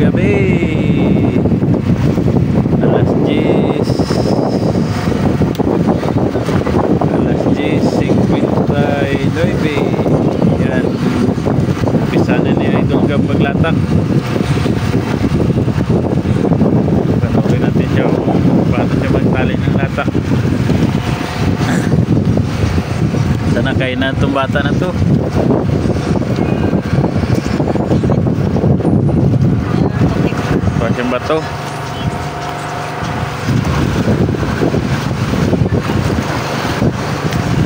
gabi. Alas 10. Alas 10:59. Yan. Umpisa na ni Idol Gab maglatak. Panoorin natin siya kung paano siya magtali ng latak. Sana kain na itong bata na to. Pasang bato.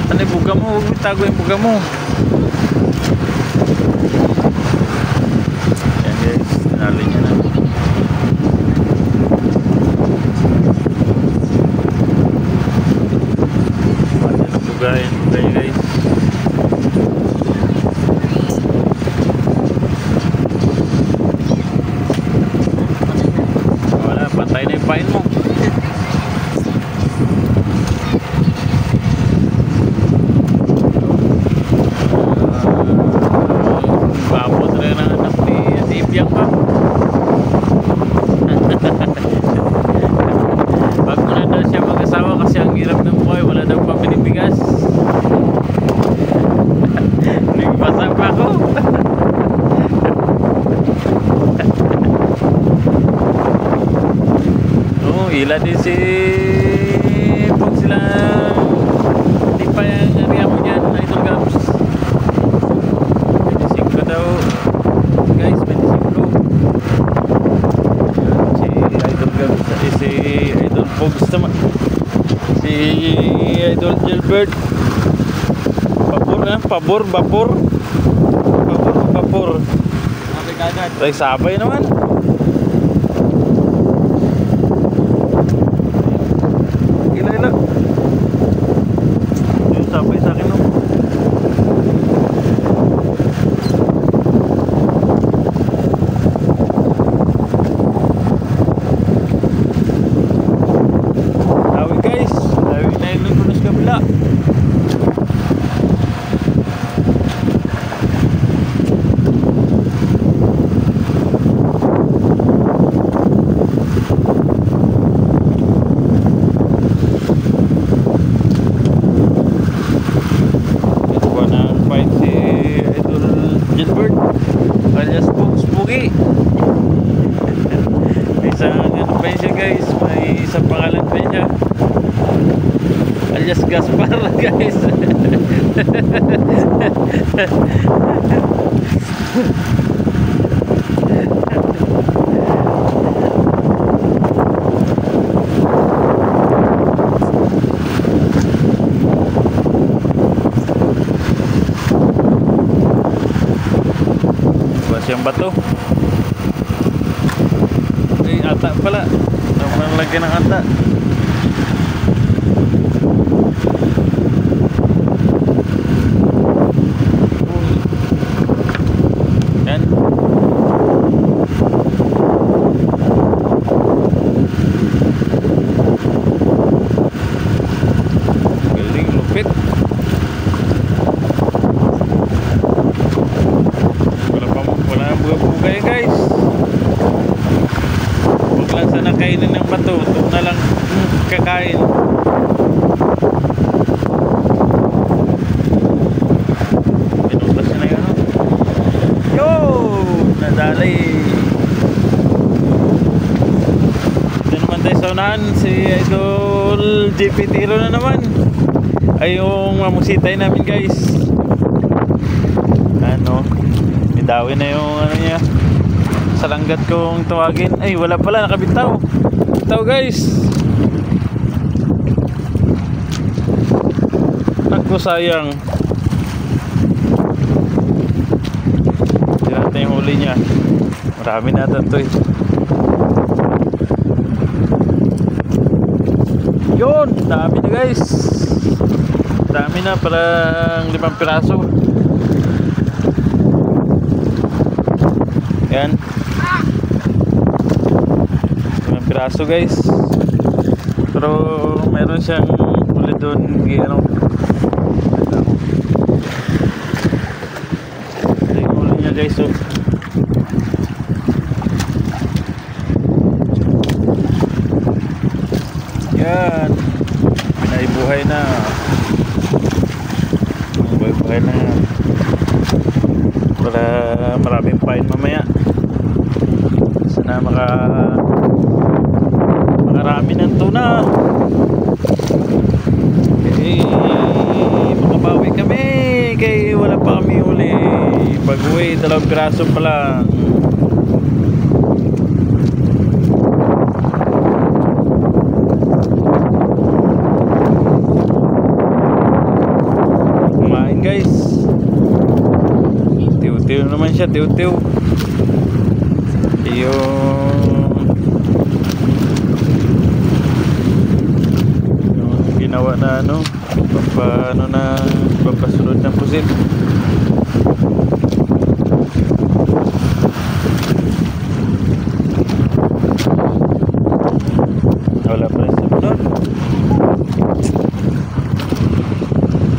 Ano yung buga mo? Huwag mo itago yung buga mo. Yan guys, tinali niya na. Pwede na bugayin. Bugayin guys. Wala, patay na yung pain mo. Babot na ng anak ni Sibiyang pa. Wag mo na daw siya mag-asawa kasi ang hirap ng buhay, wala daw pambiling bigas. Nagpasa pa ako. Oh, ila din si pag sila di pa yung area mo dyan, Idol Gabs. 25 daw guys, 25. Si Idol Gabs, si Idol Pogs naman, si Idol Gilbert. Pabor na, pabor, vapor. Pabor, vapor. Ay, sabay naman. Ila. Yung sabay sa akin, no? Lawi guys, lawi na yung lunos kabila. Gilbert alias Spooky. May isang ano pa siya guys, may isang pangalan pa siya alias Gaspar guys. Siyang bato. Ay, ata pala. Naman lagyan ng ata. Yan. Galing, lupit. Bugay guys. Huwag lang sana kainin ng bato. Ito na lang kakain. Pinutas na yun. Yo! Nadali. Ito naman tayo sa unahan. Si Idol JP Tiro na naman. Ay yung mamusitay namin guys. Ano? Dawin na yung ano niya, salanggat kong tawagin. Ay, wala pala, nakabitaw. Bitaw guys. Ako sayang. Hindi natin yung huli niya. Marami natin ito eh. Yun, dami na guys. Dami na, parang 5 piraso. Yan. 5 piraso guys. Pero meron siyang huli doon. Ano, ito yung huli niya guys. So, buhay na. Buhay na. Para maraming pain mamaya. Sana makarami ng tuna. Eh, makabawi kami. Kaya wala pa kami uli. Pag-uwi, 2 piraso pa lang. Kumain guys. Tiw-tiw naman siya, tiw-tiw. Yung ginawa na papasunod ng pusit.